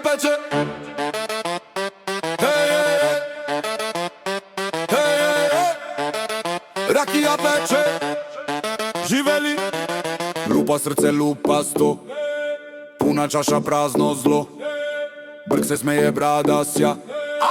Rakija peče. Rakija peče. Živeli. Lupa srce, lupa sto. Puna čaša, prazno zlo. Brk se smeje, brada sja.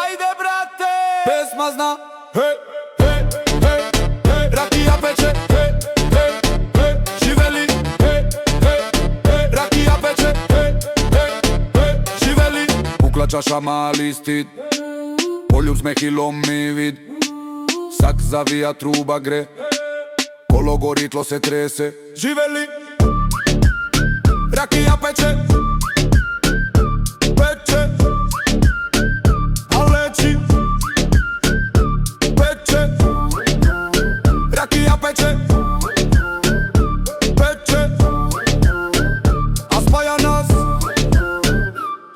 Ajde brate, pesma zna. Hej, hej, hej, hej. Rakija peče. Hej, hej, hej. Živeli. Hej, hej, hej. Rakija peče. Hej, hej, hej. Živeli. Pukla čaša, mali stid. Poljub smeh i lomi vid. Sak zavija, truba gre. Kolo gori, tlo se trese. Živeli. Rakija peče. Peče. A leči. Peče. Rakija peče. Peče. A spaja nas.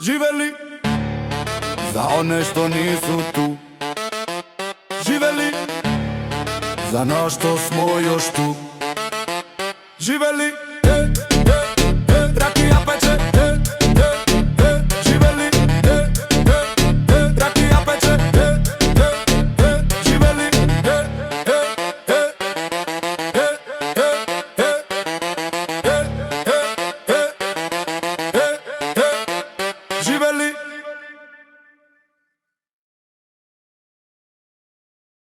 Živeli. Za one što nisu tu. Živeli. Za nas što smo još tu. Živeli. Rakija peče.